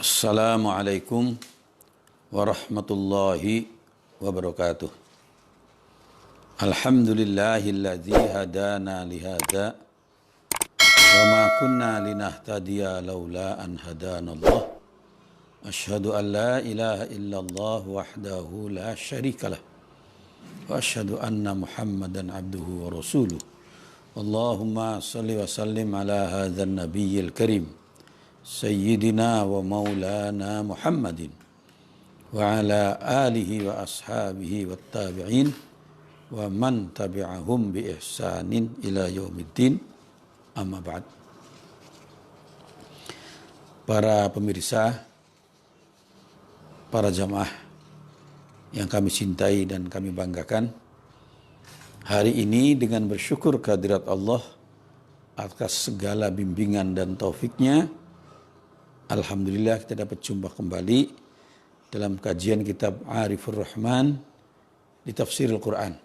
Assalamualaikum warahmatullahi wabarakatuh. Alhamdulillahilladzi hadana lihada wa ma kunna linahtadiya laula an hadanallah. Asyhadu an la ilaha illallah wahdahu la syarikalah wa asyhadu anna Muhammadan abduhu wa rasuluh. Allahumma salli wa sallim ala hadzal nabiyil karim Sayyidina wa maulana Muhammadin wa ala alihi wa ashabihi wa tabi'in wa man tabi'ahum bi ihsanin ila yaumiddin, amma ba'd. Para pemirsa, para jamaah yang kami cintai dan kami banggakan, hari ini dengan bersyukur kehadirat Allah atas segala bimbingan dan taufiknya, alhamdulillah kita dapat jumpa kembali dalam kajian kitab Arifur Rahman di Tafsir Al-Quran.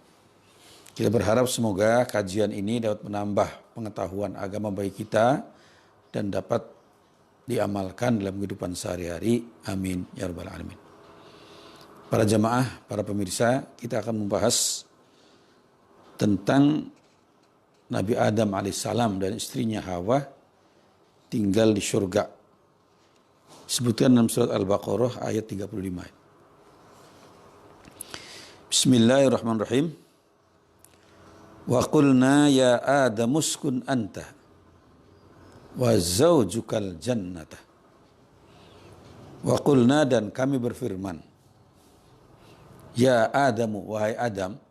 Kita berharap semoga kajian ini dapat menambah pengetahuan agama bagi kita dan dapat diamalkan dalam kehidupan sehari-hari. Amin ya rabbal alamin. Para jamaah, para pemirsa, kita akan membahas tentang Nabi Adam alaihissalam dan istrinya Hawa tinggal di surga. Sebutkan dalam surat Al-Baqarah ayat 35. Bismillahirrahmanirrahim. Wa qulna ya Adam uskun anta wa zawjukal jannata. Wa qulna, dan kami berfirman, ya Adamu, wahai Adam,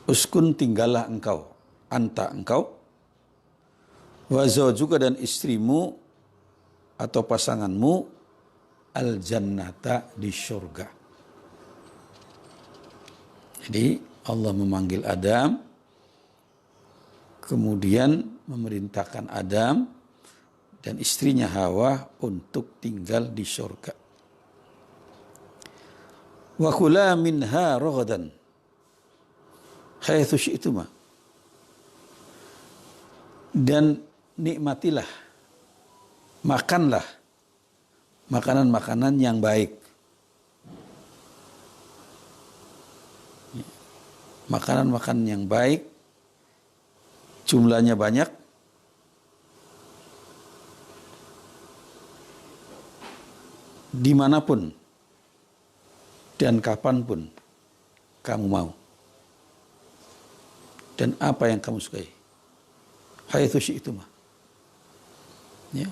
uskun, tinggallah engkau, anta, engkau, wa zawjuka, dan istrimu atau pasanganmu, al-jannata, di syurga. Jadi Allah memanggil Adam, kemudian memerintahkan Adam dan istrinya Hawa untuk tinggal di syurga. Wa kula minha ragadan haitsu syi'tuma, dan nikmatilah, makanlah makanan-makanan yang baik. Makanan-makanan yang baik, jumlahnya banyak, dimanapun dan kapanpun kamu mau, dan apa yang kamu sukai. Haitsu syi'tuma, ya,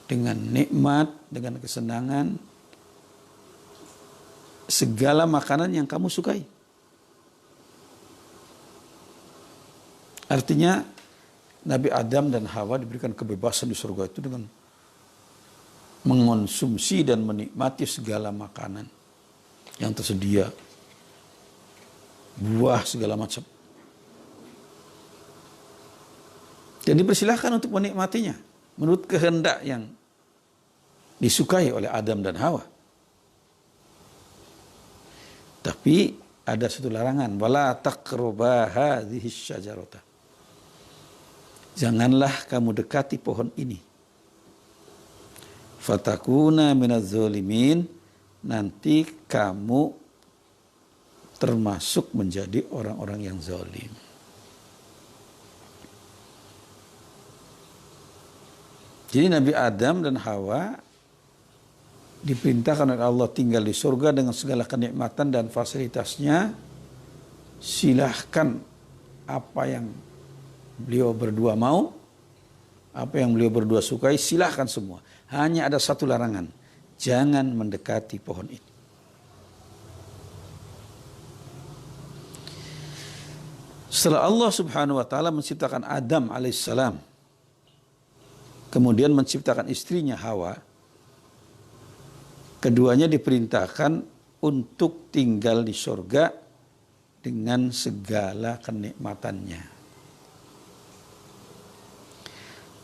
dengan nikmat, dengan kesenangan, segala makanan yang kamu sukai. Artinya Nabi Adam dan Hawa diberikan kebebasan di surga itu dengan mengonsumsi dan menikmati segala makanan yang tersedia, buah segala macam. Dan dipersilahkan untuk menikmatinya menurut kehendak yang disukai oleh Adam dan Hawa. Tapi ada satu larangan, wala taqraba hadhihi syajarata. Janganlah kamu dekati pohon ini. Fatakuna minaz zalimin, nanti kamu termasuk menjadi orang-orang yang zalim. Jadi Nabi Adam dan Hawa diperintahkan oleh Allah tinggal di surga dengan segala kenikmatan dan fasilitasnya. Silahkan apa yang beliau berdua mau, apa yang beliau berdua sukai, silahkan semua. Hanya ada satu larangan, jangan mendekati pohon ini. Setelah Allah subhanahu wa ta'ala menciptakan Adam alaihissalam, kemudian menciptakan istrinya Hawa, keduanya diperintahkan untuk tinggal di surga dengan segala kenikmatannya.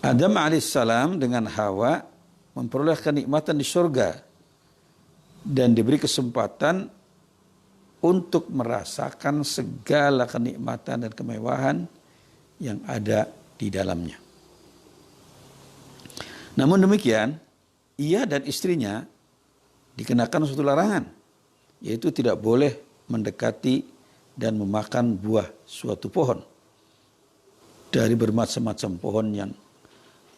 Adam alaihissalam dengan Hawa memperoleh kenikmatan di surga dan diberi kesempatan untuk merasakan segala kenikmatan dan kemewahan yang ada di dalamnya. Namun demikian, ia dan istrinya dikenakan suatu larangan, yaitu tidak boleh mendekati dan memakan buah suatu pohon dari bermacam-macam pohon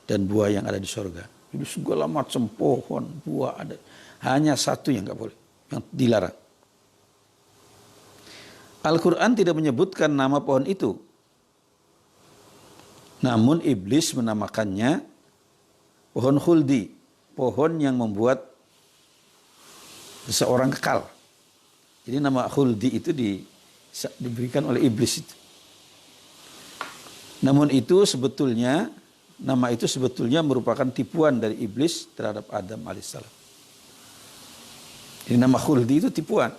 dan buah yang ada di sorga. Jadi segala macam pohon, buah ada. Hanya satu yang nggak boleh, yang dilarang. Al-Quran tidak menyebutkan nama pohon itu. Namun iblis menamakannya pohon khuldi, pohon yang membuat seseorang kekal. Jadi nama khuldi itu diberikan oleh iblis itu. Namun nama itu sebetulnya merupakan tipuan dari iblis terhadap Adam alaihissalam. Jadi nama khuldi itu tipuan.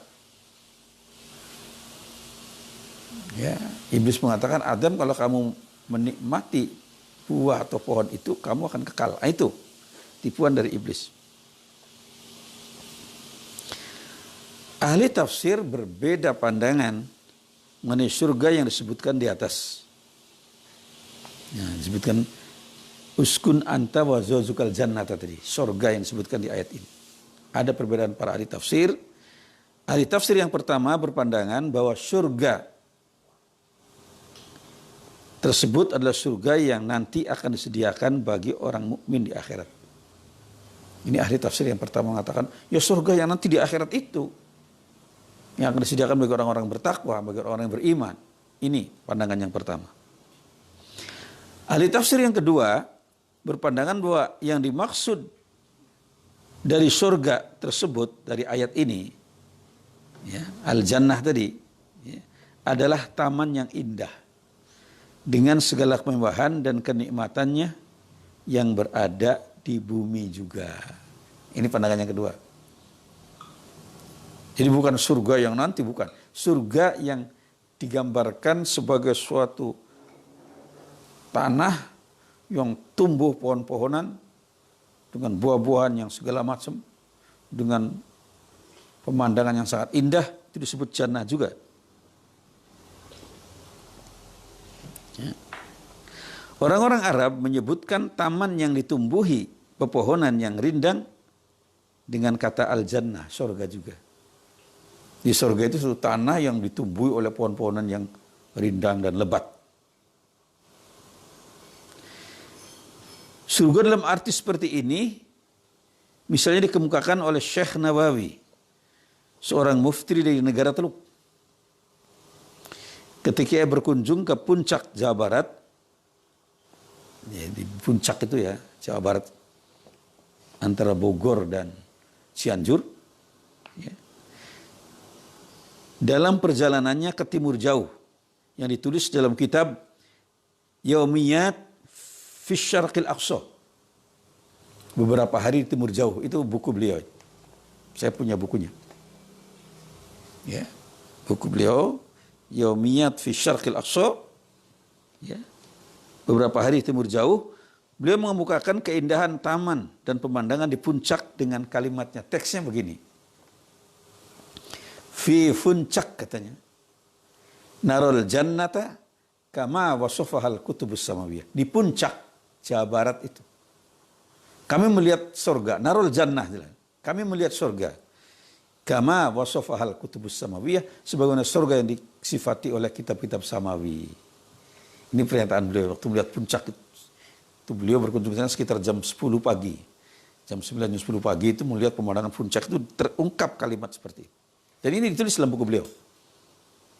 Ya, iblis mengatakan, Adam, kalau kamu menikmati buah atau pohon itu, kamu akan kekal. Nah, itu tipuan dari iblis. Ahli tafsir berbeda pandangan mengenai surga yang disebutkan di atas. Ya, disebutkan uskun anta wa zawjukal jannata tadi, surga yang disebutkan di ayat ini. Ada perbedaan para ahli tafsir. Ahli tafsir yang pertama berpandangan bahwa surga tersebut adalah surga yang nanti akan disediakan bagi orang mukmin di akhirat. Ini ahli tafsir yang pertama mengatakan, ya surga yang nanti di akhirat itu yang akan disediakan bagi orang-orang bertakwa, bagi orang-orang yang beriman. Ini pandangan yang pertama. Ahli tafsir yang kedua berpandangan bahwa yang dimaksud dari surga tersebut dari ayat ini, ya, al-jannah tadi, ya, adalah taman yang indah dengan segala kemewahan dan kenikmatannya yang berada di bumi juga. Ini pandangan yang kedua. Jadi bukan surga yang nanti, bukan. Surga yang digambarkan sebagai suatu tanah yang tumbuh pohon-pohonan dengan buah-buahan yang segala macam, dengan pemandangan yang sangat indah, itu disebut jannah juga. Ya. Orang-orang Arab menyebutkan taman yang ditumbuhi pepohonan yang rindang dengan kata al-jannah, surga juga. Di surga itu suatu tanah yang ditumbuhi oleh pohon-pohonan yang rindang dan lebat. Surga dalam arti seperti ini misalnya dikemukakan oleh Syekh Nawawi, seorang mufti dari negara Teluk. Ketika ia berkunjung ke puncak Jawa Barat, ya, di puncak itu ya, Jawa Barat, antara Bogor dan Cianjur, ya. Dalam perjalanannya ke timur jauh, yang ditulis dalam kitab Yaumiyat fi Syarqil Aqsa, beberapa hari di timur jauh, itu buku beliau. Saya punya bukunya. Ya, buku beliau Yaumiyat fi Syarqil Aqsa, ya, beberapa hari di timur jauh. Beliau mengemukakan keindahan taman dan pemandangan di puncak dengan kalimatnya. Teksnya begini. Fi puncak katanya. Narol jannata kama wasofahal kutubus samawiyah. Di puncak Jawa Barat itu. Kami melihat surga. Narol jannah. Kami melihat surga. Kama wasofahal kutubus samawiyah. Sebagaimana surga yang disifati oleh kitab-kitab samawi. Ini pernyataan beliau waktu melihat puncak itu. Beliau berkunjung ke sana sekitar jam 10 pagi. Jam 9, jam 10 pagi itu melihat pemandangan puncak itu terungkap kalimat seperti itu. Dan ini ditulis dalam buku beliau.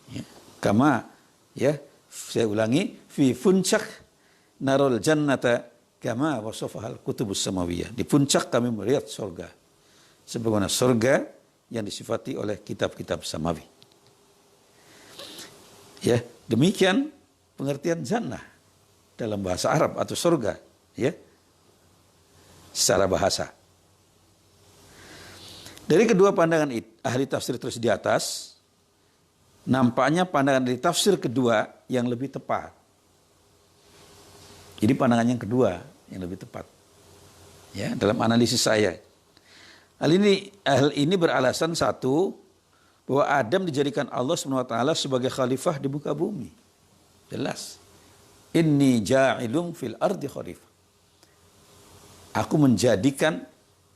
Ya. Kama, ya, saya ulangi, fi puncak narol jannata kama wasofahal kutubus samawiyah. Di puncak kami melihat surga. Sebagaimana surga yang disifati oleh kitab-kitab samawi. Ya, demikian pengertian jannah dalam bahasa Arab atau surga, ya, secara bahasa. Dari kedua pandangan ahli tafsir terus di atas, nampaknya pandangan dari tafsir kedua yang lebih tepat. Jadi pandangan yang kedua yang lebih tepat. Ya, dalam analisis saya. Hal ini beralasan satu, bahwa Adam dijadikan Allah SWT sebagai khalifah di muka bumi. Jelas. Inni ja'ilum fil ardi khalifah. Aku menjadikan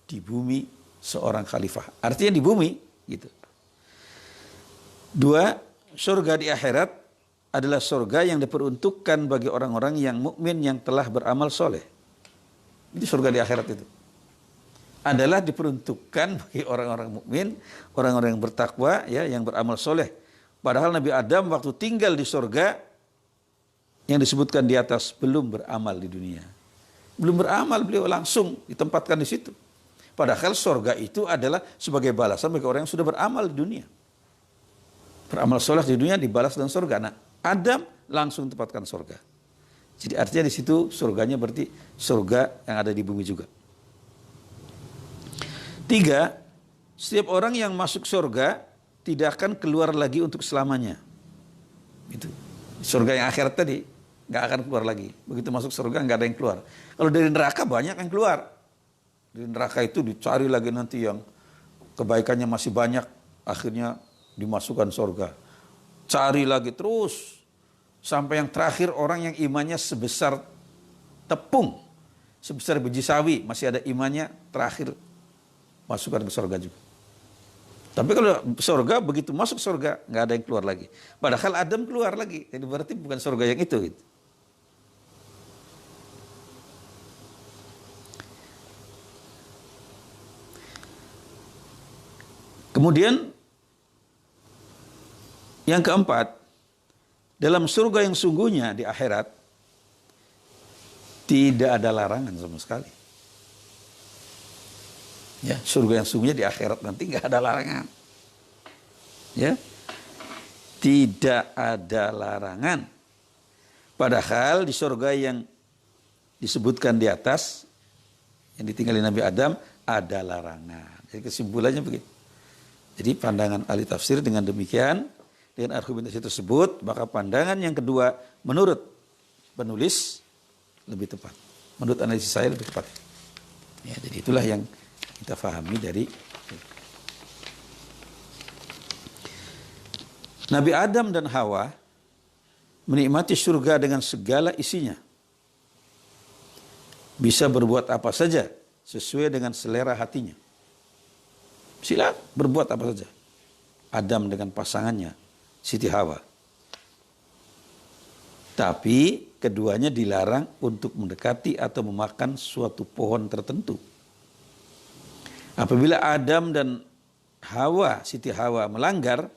di bumi seorang khalifah. Artinya di bumi gitu. 2, surga di akhirat adalah surga yang diperuntukkan bagi orang-orang yang mukmin yang telah beramal soleh. Itu surga di akhirat itu adalah diperuntukkan bagi orang-orang mukmin, orang-orang yang bertakwa, ya, yang beramal soleh. Padahal Nabi Adam waktu tinggal di surga yang disebutkan di atas belum beramal di dunia. Belum beramal, beliau langsung ditempatkan di situ. Padahal surga itu adalah sebagai balasan bagi orang yang sudah beramal di dunia. Beramal soleh di dunia dibalas dengan surga. Nah, Adam langsung ditempatkan surga. Jadi artinya di situ surganya berarti surga yang ada di bumi juga. 3, setiap orang yang masuk surga tidak akan keluar lagi untuk selamanya. Itu surga yang akhirat tadi nggak akan keluar lagi. Begitu masuk surga nggak ada yang keluar. Kalau dari neraka banyak yang keluar. Dari neraka itu dicari lagi nanti yang kebaikannya masih banyak, akhirnya dimasukkan surga. Cari lagi terus sampai yang terakhir orang yang imannya sebesar tepung, sebesar biji sawi, masih ada imannya, terakhir masukkan ke surga juga. Tapi kalau surga, begitu masuk surga nggak ada yang keluar lagi. Padahal Adam keluar lagi, jadi berarti bukan surga yang itu. Kemudian yang keempat, dalam surga yang sungguhnya di akhirat tidak ada larangan sama sekali. Ya, surga yang sungguhnya di akhirat nanti nggak ada larangan. Ya, tidak ada larangan. Padahal di surga yang disebutkan di atas, yang ditinggali Nabi Adam, ada larangan. Jadi kesimpulannya begitu. Jadi pandangan ahli tafsir dengan demikian, dengan argumentasi tersebut, maka pandangan yang kedua menurut penulis lebih tepat. Menurut analisis saya lebih tepat. Ya, jadi itulah yang kita fahami dari Nabi Adam dan Hawa menikmati surga dengan segala isinya. Bisa berbuat apa saja sesuai dengan selera hatinya. Sila berbuat apa saja. Adam dengan pasangannya, Siti Hawa. Tapi keduanya dilarang untuk mendekati atau memakan suatu pohon tertentu. Apabila Adam dan Hawa, Siti Hawa melanggar,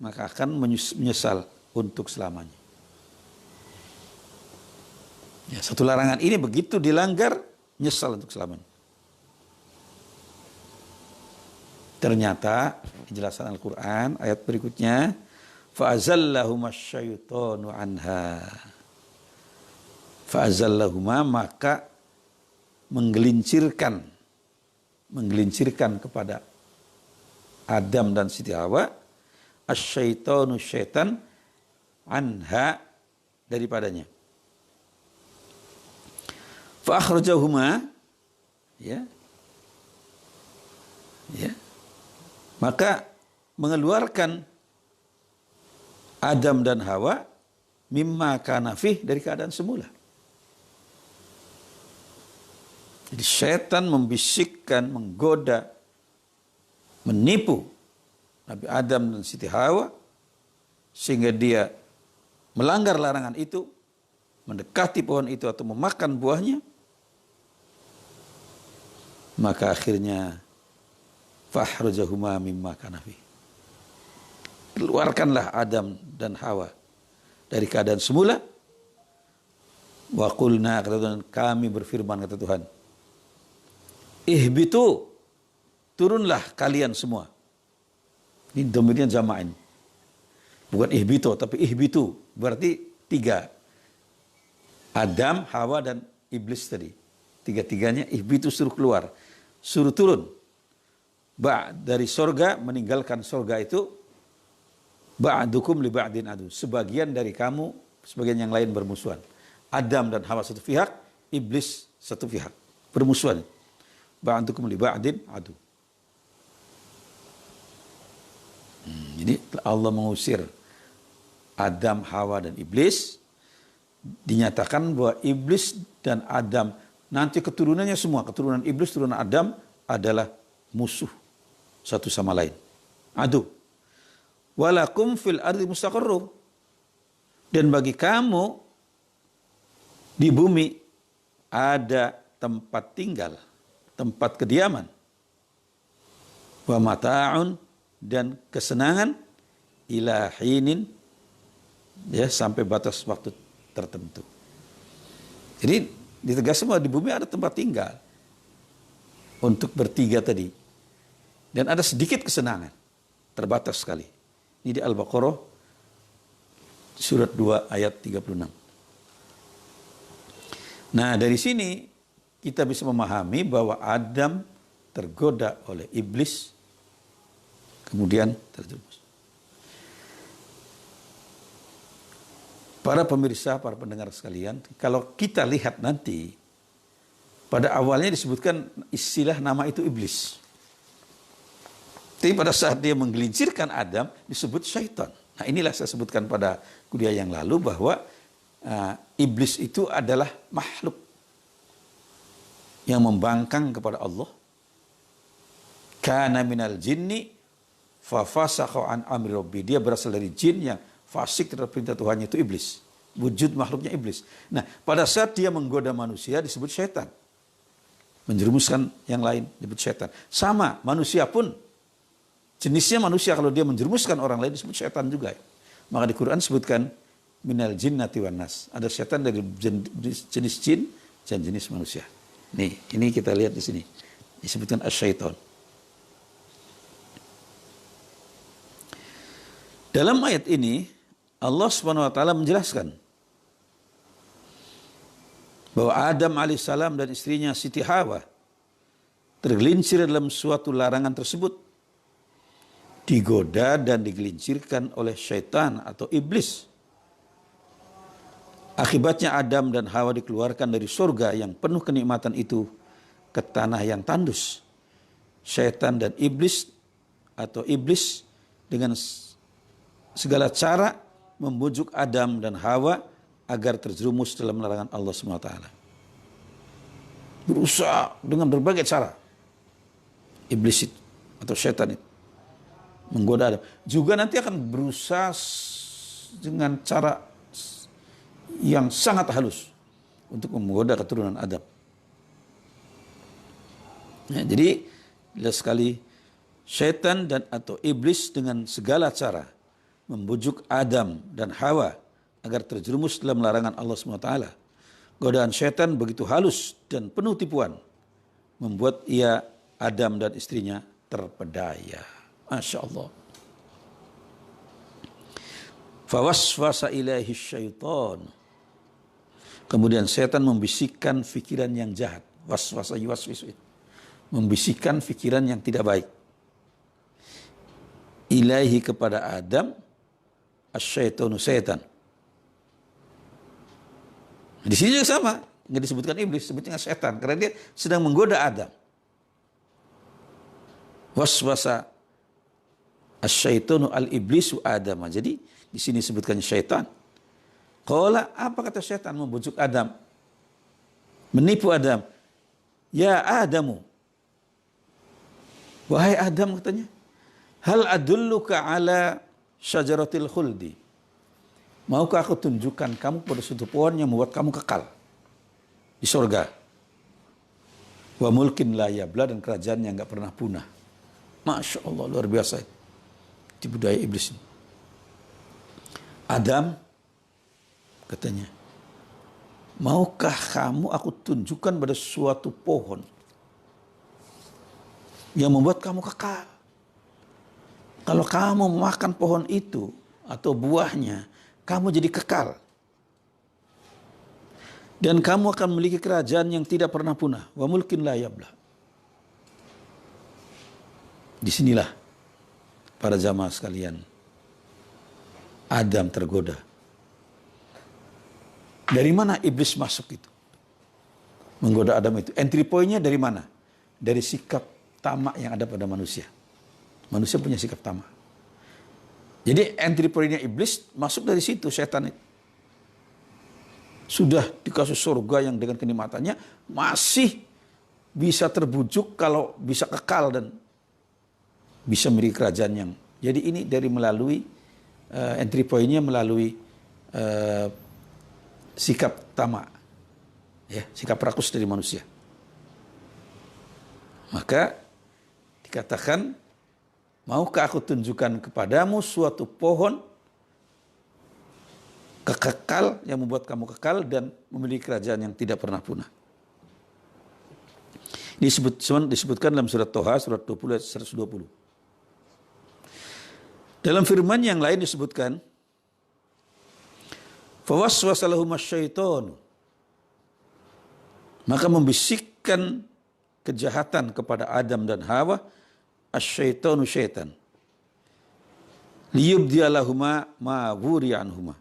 maka akan menyesal untuk selamanya. Ya, satu larangan ini begitu dilanggar, nyesal untuk selamanya. Ternyata penjelasan Al-Quran ayat berikutnya, fa'azallahuma syaitanu anha. Fa'azallahuma, maka menggelincirkan kepada Adam dan Siti Hawa asyaitanu, syaitan, anha, daripadanya. Fa akhrajahuma, ya, maka mengeluarkan Adam dan Hawa mimma kana fih, dari keadaan semula. Jadi setan membisikkan, menggoda, menipu Nabi Adam dan Siti Hawa sehingga dia melanggar larangan itu, mendekati pohon itu atau memakan buahnya. Maka akhirnya fahrajahuma mimma kana fi. Keluarkanlah Adam dan Hawa dari keadaan semula. Wa qulna, kata Tuhan, kami berfirman, kata Tuhan, ihbitu, turunlah kalian semua. Ini domirnya jama'in. Bukan ihbitu, tapi ihbitu. Berarti 3. Adam, Hawa, dan Iblis tadi. 3-tiganya ihbitu, suruh keluar. Suruh turun. Dari sorga, meninggalkan sorga itu. Ba'dukum li ba'din adu. Sebagian dari kamu, sebagian yang lain bermusuhan. Adam dan Hawa satu pihak, Iblis satu pihak. Bermusuhan. Ba'dukum li ba'din adu. Jadi Allah mengusir Adam, Hawa, dan Iblis. Dinyatakan bahwa Iblis dan Adam, nanti keturunannya semua, keturunan Iblis, keturunan Adam, adalah musuh satu sama lain. Adu. Walakum fil ardi mustaqarru. Dan bagi kamu di bumi ada tempat tinggal, tempat kediaman. Wa mata'un, dan kesenangan ila hinin, ya, sampai batas waktu tertentu. Jadi ditegaskan bahwa di bumi ada tempat tinggal untuk bertiga tadi. Dan ada sedikit kesenangan, terbatas sekali. Ini di Al-Baqarah surat 2 ayat 36. Nah, dari sini kita bisa memahami bahwa Adam tergoda oleh iblis, kemudian terjerumus. Para pemirsa, para pendengar sekalian, kalau kita lihat nanti, pada awalnya disebutkan istilah nama itu iblis. Tapi pada saat dia menggelincirkan Adam, disebut syaitan. Nah, inilah saya sebutkan pada kuliah yang lalu bahwa iblis itu adalah makhluk yang membangkang kepada Allah. Kana minal jinni fa fasakha an amri rabbi. Dia berasal dari jin yang fasik terhadap perintah Tuhannya, itu iblis. Wujud makhluknya iblis. Nah, pada saat dia menggoda manusia disebut syaitan. Menjerumuskan yang lain disebut syaitan. Sama, manusia pun jenisnya manusia, kalau dia menjerumuskan orang lain disebut syaitan juga. Maka di Quran sebutkan minal jinnati wan nas. Ada syaitan dari jenis jin dan jenis manusia. Nih, ini kita lihat di sini. Disebutkan as-syaitan. Dalam ayat ini Allah Subhanahu wa taala menjelaskan bahwa Adam alaihissalam dan istrinya Siti Hawa tergelincir dalam suatu larangan tersebut, digoda dan digelincirkan oleh syaitan atau iblis. Akibatnya Adam dan Hawa dikeluarkan dari surga yang penuh kenikmatan itu ke tanah yang tandus. Syaitan dan iblis atau iblis dengan segala cara membujuk Adam dan Hawa agar terjerumus dalam larangan Allah SWT. Berusaha dengan berbagai cara. Iblis itu atau syaitan itu menggoda Adam. Juga nanti akan berusaha dengan cara yang sangat halus untuk menggoda keturunan Adam. Nah, jadi jelas sekali syaitan dan atau iblis dengan segala cara membujuk Adam dan Hawa agar terjerumus dalam larangan Allah SWT. Godaan syaitan begitu halus dan penuh tipuan, membuat ia, Adam dan istrinya, terpedaya. Masya Allah. Fawaswasa ilaihi syaitan. Kemudian setan membisikkan pikiran yang jahat. Waswasa yuwaswisu. Membisikkan pikiran yang tidak baik. Ilaihi kepada Adam, asyaitonu setan. Di sini juga sama, nggak disebutkan iblis, sebutnya setan karena dia sedang menggoda Adam. Waswasa asyaitonu al-iblisu Adam. Jadi di sini sebutkan syaitan. Qala, apa kata syaitan membujuk Adam? Menipu Adam. Ya Adamu. Wahai Adam, katanya. Hal adulluka ala syajaratil khuldi. Maukah aku tunjukkan kamu pada suatu pohon yang membuat kamu kekal di surga. Wa mulkin la yabla, dan kerajaan yang enggak pernah punah. Masya Allah, luar biasa. Di budaya iblis ini. Adam katanya, maukah kamu aku tunjukkan pada suatu pohon yang membuat kamu kekal. Kalau kamu makan pohon itu atau buahnya, kamu jadi kekal. Dan kamu akan memiliki kerajaan yang tidak pernah punah. Wa mulkin la yabla. Disinilah para jamaah sekalian, Adam tergoda. Dari mana iblis masuk itu? Menggoda Adam itu. Entry point-nya dari mana? Dari sikap tamak yang ada pada manusia. Manusia punya sikap tamak. Jadi entry point-nya iblis masuk dari situ, setan itu. Sudah dikasih surga yang dengan kenikmatannya masih bisa terbujuk kalau bisa kekal dan bisa memiliki kerajaan yang. Jadi ini dari melalui entry point-nya melalui sikap tamak, ya, sikap rakus dari manusia. Maka dikatakan, maukah aku tunjukkan kepadamu suatu pohon kekal yang membuat kamu kekal dan memiliki kerajaan yang tidak pernah punah. Disebutkan dalam surat Toha, surat 20 ayat 120. Dalam firman yang lain disebutkan, fawaswasa lahumas syaitanu, maka membisikkan kejahatan kepada Adam dan Hawa, asyaitanu syaitan, liyubdiyalahuma ma wuriya anhuma,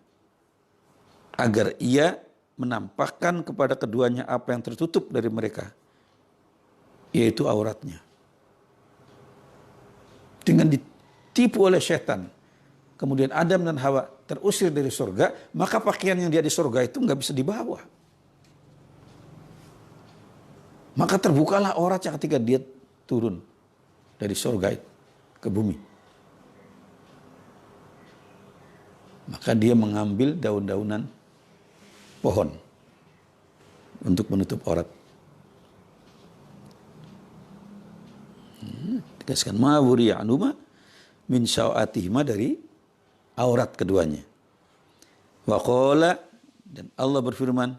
agar ia menampakkan kepada keduanya apa yang tertutup dari mereka, yaitu auratnya. Dengan ditipu oleh setan, kemudian Adam dan Hawa terusir dari surga, maka pakaian yang dia di surga itu nggak bisa dibawa. Maka terbukalah auratnya ketika dia turun dari surga itu ke bumi. Maka dia mengambil daun-daunan pohon untuk menutup aurat. Dikasihkan ma wuriya anhuma min sawatihima, dari aurat keduanya. Wa qala, dan Allah berfirman,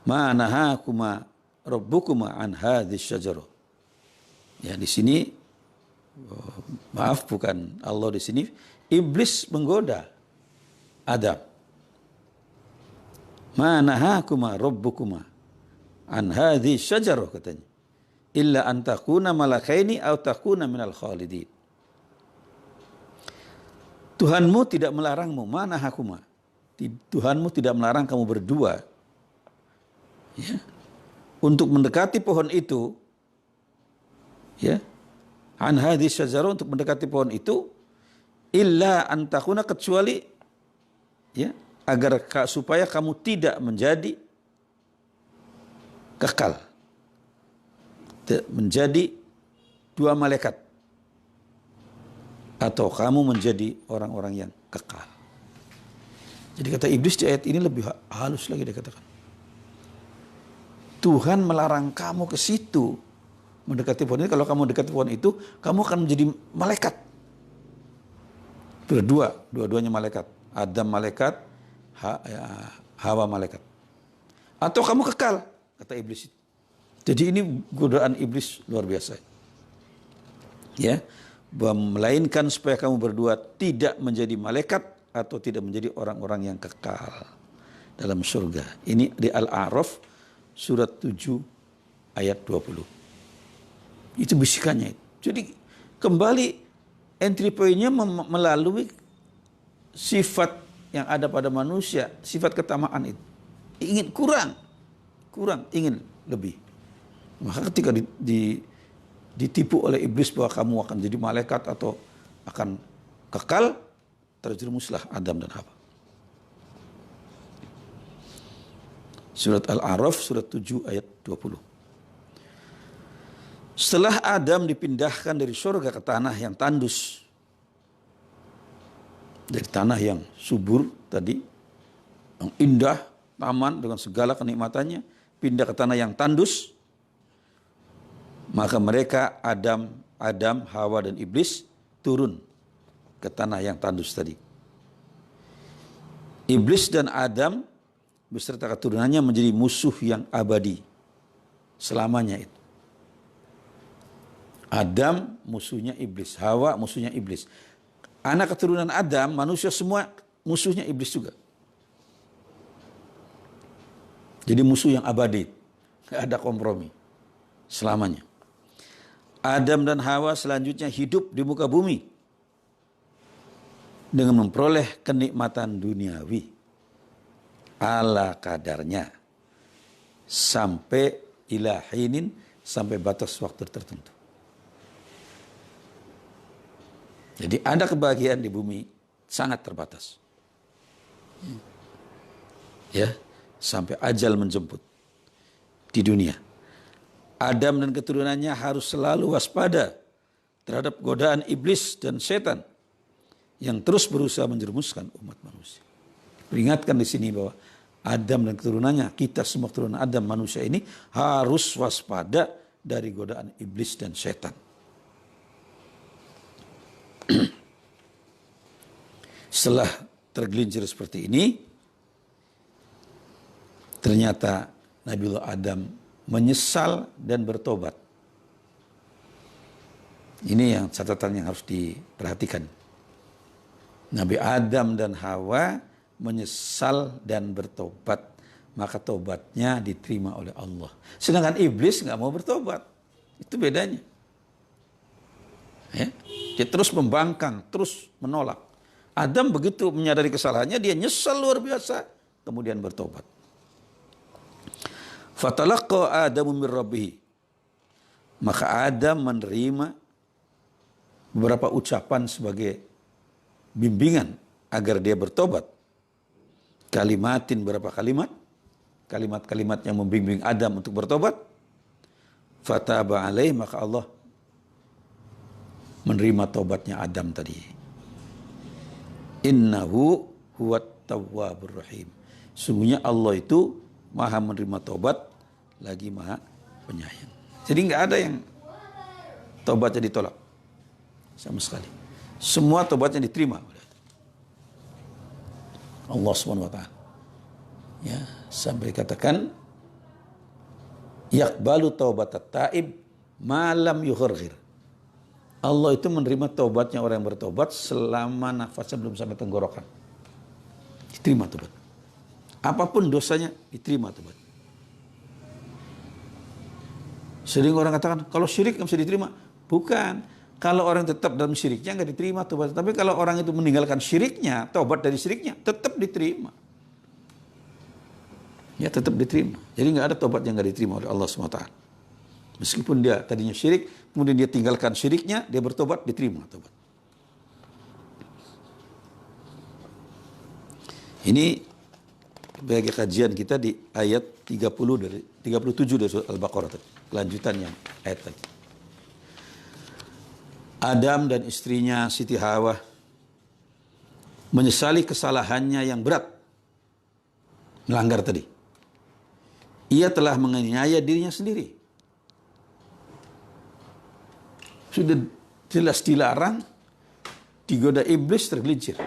ma nahakuma rabbukuma an hadhihi syajarah. Ya, di sini maaf, bukan Allah di sini, iblis menggoda Adam. Ma nahakuma rabbukuma an hadhihi syajarah, katanya, illa an takuna malakaini aw takuna minal khalidin. Tuhanmu tidak melarangmu, ma nahakuma, Tuhanmu tidak melarang kamu berdua, ya, untuk mendekati pohon itu, ya, an hadhihi syajarah, untuk mendekati pohon itu, illa an takuna, kecuali, ya, agar supaya kamu tidak menjadi kekal, menjadi dua malaikat, atau kamu menjadi orang-orang yang kekal. Jadi kata iblis di ayat ini lebih halus lagi, dia katakan, Tuhan melarang kamu ke situ, mendekati pohon ini. Kalau kamu mendekati pohon itu, kamu akan menjadi malaikat. Dua-duanya malaikat. Adam malaikat, Hawa malaikat. Atau kamu kekal, kata iblis. Jadi ini godaan iblis luar biasa. Ya, melainkan supaya kamu berdua tidak menjadi malaikat atau tidak menjadi orang-orang yang kekal dalam surga. Ini di Al-A'raf surat 7 ayat 20. Itu bisikannya. Jadi kembali entry point-nya melalui sifat yang ada pada manusia, sifat ketamaan itu. Ingin kurang, ingin lebih. Maka ketika ditipu oleh iblis bahwa kamu akan jadi malaikat atau akan kekal, terjerumuslah Adam dan Hawa. Surat Al-A'raf surat 7 ayat 20. Setelah Adam dipindahkan dari surga ke tanah yang tandus, dari tanah yang subur tadi, yang indah, taman dengan segala kenikmatannya, pindah ke tanah yang tandus, maka mereka Adam, Hawa dan iblis turun ke tanah yang tandus tadi. Iblis dan Adam beserta keturunannya menjadi musuh yang abadi selamanya itu. Adam musuhnya iblis, Hawa musuhnya iblis. Anak keturunan Adam, manusia semua musuhnya iblis juga. Jadi musuh yang abadi, gak ada kompromi selamanya. Adam dan Hawa selanjutnya hidup di muka bumi dengan memperoleh kenikmatan duniawi ala kadarnya sampai ilahinin, sampai batas waktu tertentu. Jadi ada kebahagiaan di bumi sangat terbatas. Ya, sampai ajal menjemput di dunia. Adam dan keturunannya harus selalu waspada terhadap godaan iblis dan setan yang terus berusaha menjerumuskan umat manusia. Peringatkan di sini bahwa Adam dan keturunannya, kita semua keturunan Adam manusia ini harus waspada dari godaan iblis dan setan. Setelah tergelincir seperti ini, ternyata Nabiullah Adam menyesal dan bertobat. Ini yang catatan yang harus diperhatikan. Nabi Adam dan Hawa menyesal dan bertobat, maka tobatnya diterima oleh Allah. Sedangkan iblis nggak mau bertobat. Itu bedanya. Ya? Dia terus membangkang, terus menolak. Adam begitu menyadari kesalahannya, dia nyesal luar biasa, kemudian bertobat. Fatalaqqa Adamu min rabbih. Maka Adam menerima beberapa ucapan sebagai bimbingan agar dia bertobat. Kalimatin, berapa kalimat? Kalimat-kalimat yang membimbing Adam untuk bertobat. Fataba alaih, maka Allah menerima tobatnya Adam tadi. Innahu huwat tawwabur rahim. Sungguhnya Allah itu maha menerima tobat, lagi maha penyayang. Jadi nggak ada yang tobatnya ditolak sama sekali. Semua tobatnya diterima oleh Allah Subhanahu wa taala. Ya, sampai katakan yaqbalu taubatat taib ma lam yugharghir. Allah itu menerima taubatnya orang yang bertobat selama nafasnya belum sampai tenggorokan. Diterima tobat. Apapun dosanya diterima tobat. Sering orang katakan kalau syirik nggak bisa diterima. Bukan. Kalau orang tetap dalam syiriknya nggak diterima tobat. Tapi kalau orang itu meninggalkan syiriknya, tobat dari syiriknya, tetap diterima. Ya tetap diterima. Jadi nggak ada tobat yang nggak diterima oleh Allah SWT. Meskipun dia tadinya syirik, kemudian dia tinggalkan syiriknya, dia bertobat, diterima tobat. Ini bagi kajian kita di ayat 37 dari surat Al-Baqarah tadi. Kelanjutannya ayat tadi. Adam dan istrinya Siti Hawa menyesali kesalahannya yang berat. Melanggar tadi. Ia telah menganiaya dirinya sendiri. Sudah jelas dilarang, digoda iblis, tergelincir.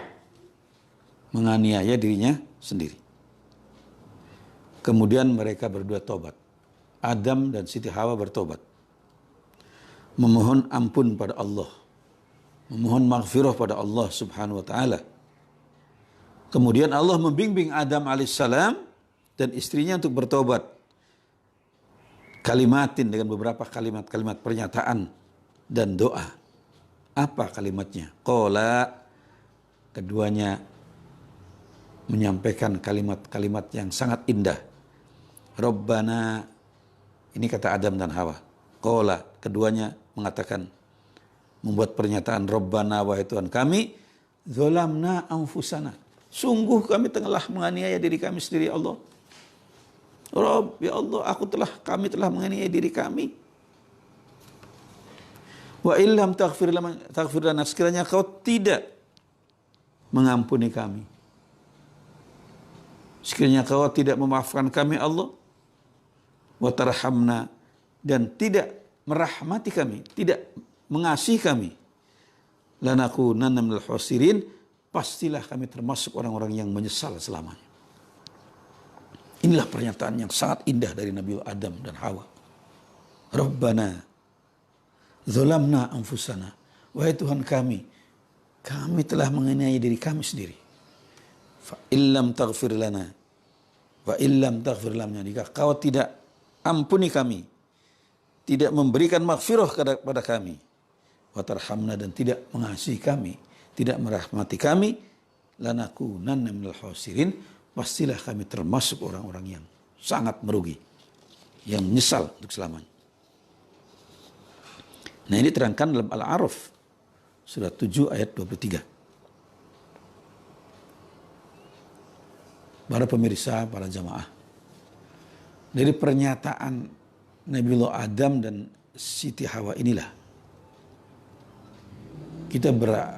Menganiaya dirinya sendiri. Kemudian mereka berdua tobat. Adam dan Siti Hawa bertobat. Memohon ampun pada Allah. Memohon maghfirah pada Allah Subhanahu wa taala. Kemudian Allah membimbing Adam alaihissalam dan istrinya untuk bertobat. Kalimatin, dengan beberapa kalimat-kalimat pernyataan dan doa. Apa kalimatnya? Qala, keduanya menyampaikan kalimat-kalimat yang sangat indah. Rabbana, ini kata Adam dan Hawa. Qala, keduanya mengatakan, membuat pernyataan, Rabbana, wahai Tuhan kami, zalamna anfusana. Sungguh kami telah menganiaya diri kami sendiri, Allah. Rabb, ya Allah, kami telah menganiaya diri kami. Wa illam taghfir lana, sekiranya kau tidak mengampuni kami. Sekiranya kau tidak memaafkan kami, Allah. Wa tarhamna, dan tidak merahmati kami, tidak mengasihi kami. Lanakunanna minal khasirin, pastilah kami termasuk orang-orang yang menyesal selamanya. Inilah pernyataan yang sangat indah dari Nabi Adam dan Hawa. Rabbana zalamna anfusana. Wahai Tuhan kami telah menganiaya diri kami sendiri. Fa illam taghfir lana wa illam taghfir lana, jika kau tidak ampuni kami, tidak memberikan maghfirah kepada kami, wa tarhamna, dan tidak mengasihi kami, tidak merahmati kami, lanakunanna minal khasirin, pastilah kami termasuk orang-orang yang sangat merugi, yang menyesal untuk selamanya. Nah, ini terangkan dalam Al-A'raf surat 7 ayat 23. Para pemirsa, para jamaah, dari pernyataan Nabiullah Adam dan Siti Hawa inilah kita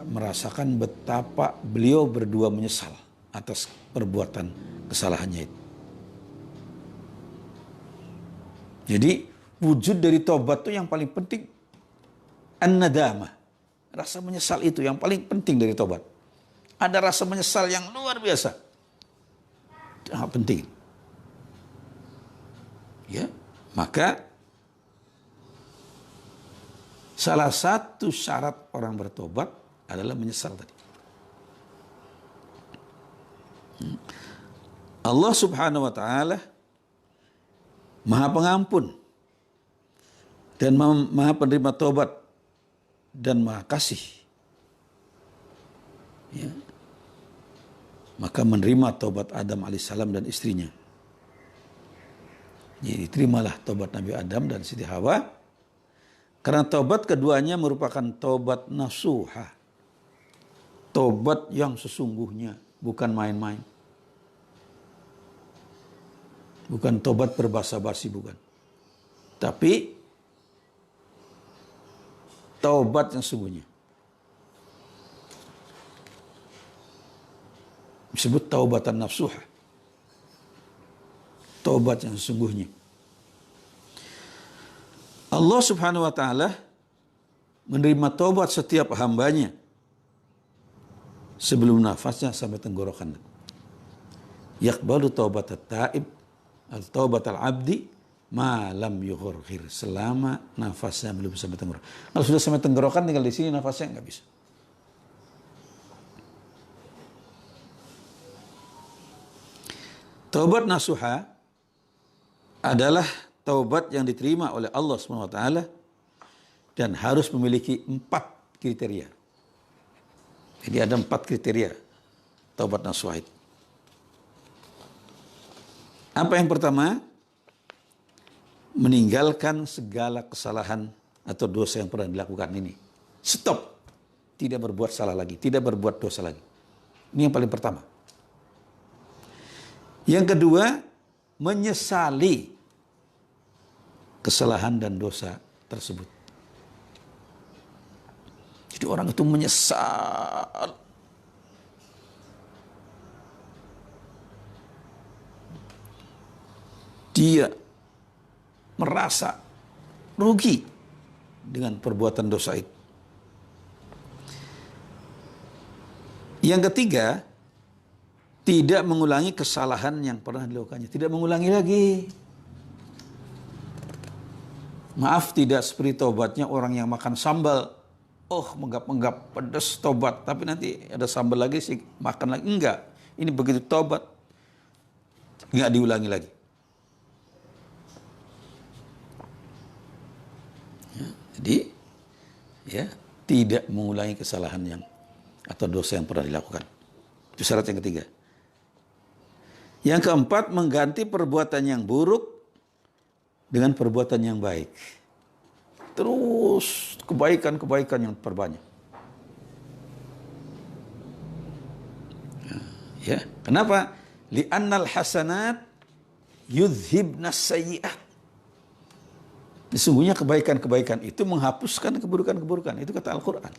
merasakan betapa beliau berdua menyesal atas perbuatan kesalahannya itu. Jadi wujud dari tobat itu yang paling penting an-nadamah. Rasa menyesal itu yang paling penting dari tobat. Ada rasa menyesal yang luar biasa. Sangat penting. Ya, maka salah satu syarat orang bertobat adalah menyesal tadi. Allah Subhanahu wa taala Maha Pengampun dan Maha Penerima Tobat dan Maha Kasih. Ya. Maka menerima tobat Adam alaihissalam dan istrinya. Jadi terimalah tobat Nabi Adam dan Siti Hawa. Karena tobat keduanya merupakan tobat nasuha. Tobat yang sesungguhnya, bukan main-main. Bukan tobat berbasa-basi, bukan. Tapi tobat yang sesungguhnya. Disebut taubatan nafsuha. Tobat yang sesungguhnya. Allah Subhanahu wa taala menerima taubat setiap hambanya sebelum nafasnya sampai tenggorokan. Yaqbalu taubat at-taib al-taubat al-abdi ma lam yughir, selama nafasnya belum sampai tenggorokan. Kalau sudah sampai tenggorokan tinggal di sini nafasnya enggak bisa. Taubat nasuha adalah taubat yang diterima oleh Allah SWT dan harus memiliki 4 kriteria. Jadi ada 4 kriteria taubat nasuha. Apa yang pertama? Meninggalkan segala kesalahan atau dosa yang pernah dilakukan ini. Stop. Tidak berbuat salah lagi, tidak berbuat dosa lagi. Ini yang paling pertama. Yang kedua, menyesali kesalahan dan dosa tersebut. Jadi orang itu menyesal. Dia merasa rugi dengan perbuatan dosa itu. Yang ketiga, tidak mengulangi kesalahan yang pernah dilakukannya. Tidak mengulangi lagi. Maaf, tidak seperti tobatnya orang yang makan sambal. Oh, menggap-menggap pedas tobat. Tapi nanti ada sambal lagi sih, makan lagi. Enggak. Ini begitu tobat, enggak diulangi lagi. Ya, jadi, ya, tidak mengulangi kesalahan yang atau dosa yang pernah dilakukan. Itu syarat yang ketiga. Yang keempat, mengganti perbuatan yang buruk dengan perbuatan yang baik. Terus kebaikan-kebaikan yang perbanyak. Ya, kenapa? Li'annal hasanat yudhibnas sayyi'at. Sesungguhnya kebaikan-kebaikan itu menghapuskan keburukan-keburukan. Itu kata Al-Quran.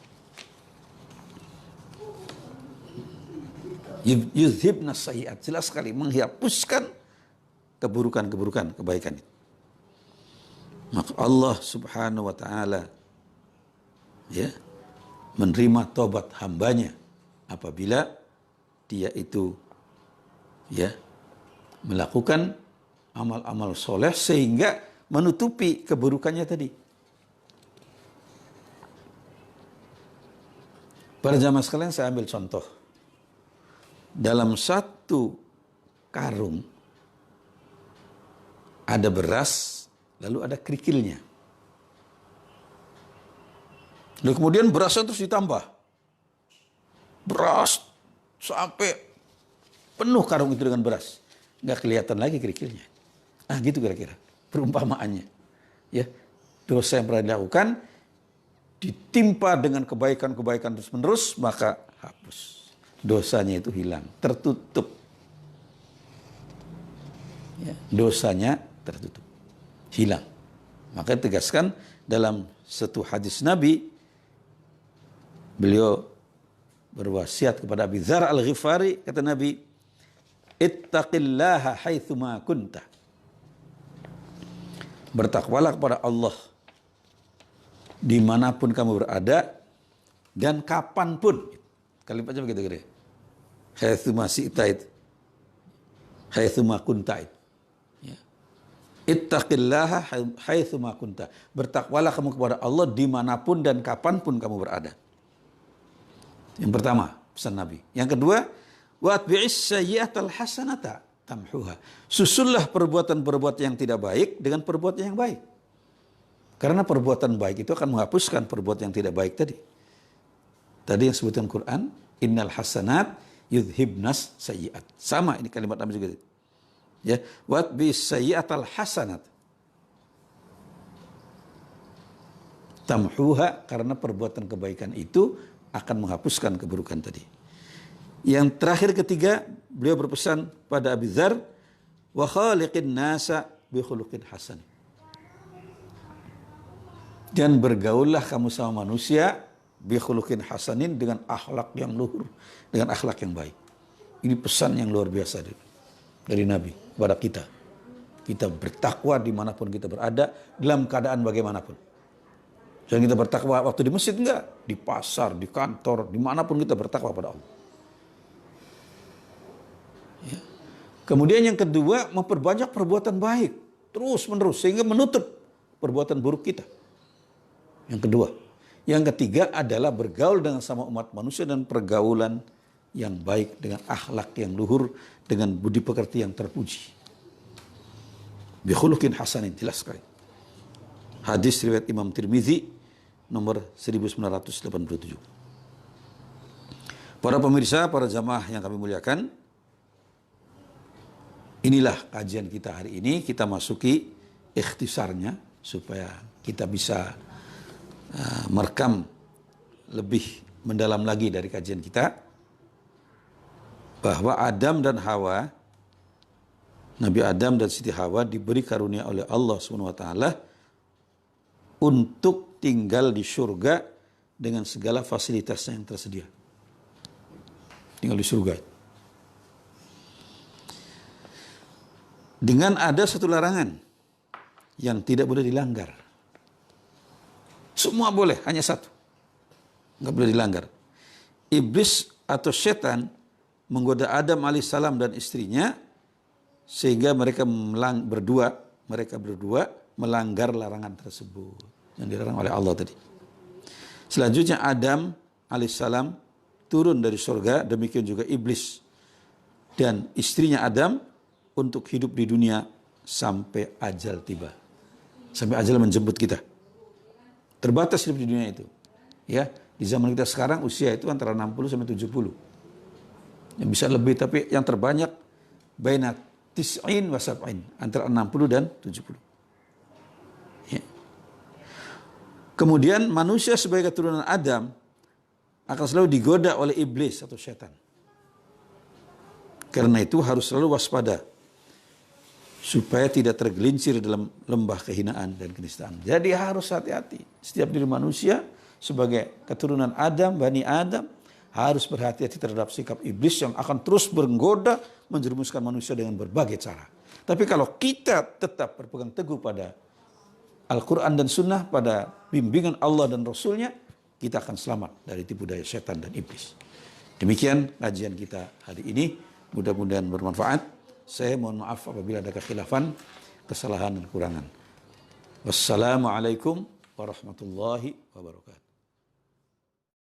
Yudhibnas sayyi'at. Jelas sekali menghapuskan keburukan-keburukan, kebaikan itu. Maka Allah Subhanahu wa taala ya menerima tobat hambanya apabila dia itu ya melakukan amal-amal soleh sehingga menutupi keburukannya tadi. Para jamaah sekalian, saya ambil contoh. Dalam satu karung ada beras, lalu ada kerikilnya. Lalu kemudian berasnya terus ditambah. Beras sampai penuh karung itu dengan beras. Nggak kelihatan lagi kerikilnya. Ah, gitu kira-kira perumpamaannya. Ya, dosa yang pernah dilakukan ditimpa dengan kebaikan-kebaikan terus-menerus, maka hapus. Dosanya itu hilang, tertutup. Ya, dosanya tertutup. Hilang. Maka ditegaskan dalam satu hadis Nabi, beliau berwasiat kepada Abi Dzar Al-Ghifari, kata Nabi, ittaqillaha haitsuma kunta. Bertakwalah kepada Allah dimanapun kamu berada dan kapanpun. Kalimatnya begitu gede. Haitsuma syi'ta, haitsuma kunta. Ya. Ittaqillaha haitsuma kunta. Bertakwalah kamu kepada Allah dimanapun dan kapanpun kamu berada. Yang pertama, pesan Nabi. Yang kedua, wa'atbi'is sayyi'atal hasanata tamhuha. Susullah perbuatan-perbuatan yang tidak baik dengan perbuatan yang baik. Karena perbuatan baik itu akan menghapuskan perbuatan yang tidak baik tadi. Tadi yang sebutkan Quran, innal hasanat yudhibnas sayyi'at. Sama ini kalimat Nabi juga. Ya, wa'atbi'is sayyi'atal hasanat tamhuha, karena perbuatan kebaikan itu akan menghapuskan keburukan tadi. Yang terakhir ketiga, beliau berpesan pada Abi Dzar, wa khaliqin nasa bi khuluqin hasan. Dan bergaullah kamu sama manusia bi khuluqin hasanin, dengan akhlak yang luhur, dengan akhlak yang baik. Ini pesan yang luar biasa dari Nabi kepada kita. Kita bertakwa dimanapun kita berada, dalam keadaan bagaimanapun. Jangan kita bertakwa waktu di masjid, enggak. Di pasar, di kantor, dimanapun kita bertakwa pada Allah. Ya. Kemudian yang kedua, memperbanyak perbuatan baik. Terus menerus, sehingga menutup perbuatan buruk kita. Yang kedua. Yang ketiga adalah bergaul dengan sama umat manusia dan pergaulan yang baik, dengan akhlak yang luhur, dengan budi pekerti yang terpuji. Bi khuluqin hasanin, jelas sekali. Hadis riwayat Imam Tirmizi nomor 1987. Para pemirsa, para jamaah yang kami muliakan, inilah kajian kita hari ini. Kita masuki ikhtisarnya supaya kita bisa merekam lebih mendalam lagi dari kajian kita, bahwa Adam dan Hawa, Nabi Adam dan Siti Hawa diberi karunia oleh Allah SWT untuk tinggal di surga dengan segala fasilitasnya yang tersedia. Tinggal di surga. Dengan ada satu larangan yang tidak boleh dilanggar. Semua boleh, hanya satu nggak boleh dilanggar. Iblis atau setan menggoda Adam alaihissalam dan istrinya, sehingga mereka berdua melanggar larangan tersebut yang dilarang oleh Allah tadi. Selanjutnya Adam alaihissalam turun dari surga, demikian juga iblis dan istrinya Adam, untuk hidup di dunia sampai ajal tiba. Sampai ajal menjemput kita. Terbatas hidup di dunia itu. Ya, di zaman kita sekarang usia itu antara 60 sampai 70. Yang bisa lebih, tapi yang terbanyak baina tis'in wa sab'in, antara 60 dan 70. Ya. Kemudian manusia sebagai keturunan Adam akan selalu digoda oleh iblis atau setan. Karena itu harus selalu waspada supaya tidak tergelincir dalam lembah kehinaan dan kenistaan. Jadi harus hati-hati. Setiap diri manusia sebagai keturunan Adam, Bani Adam, harus berhati-hati terhadap sikap iblis yang akan terus menggoda, menjerumuskan manusia dengan berbagai cara. Tapi kalau kita tetap berpegang teguh pada Al-Quran dan Sunnah, pada bimbingan Allah dan Rasulnya, kita akan selamat dari tipu daya setan dan iblis. Demikian kajian kita hari ini. Mudah-mudahan bermanfaat. Saya mohon maaf apabila ada kekhilafan, kesalahan dan kekurangan. Wassalamualaikum warahmatullahi wabarakatuh.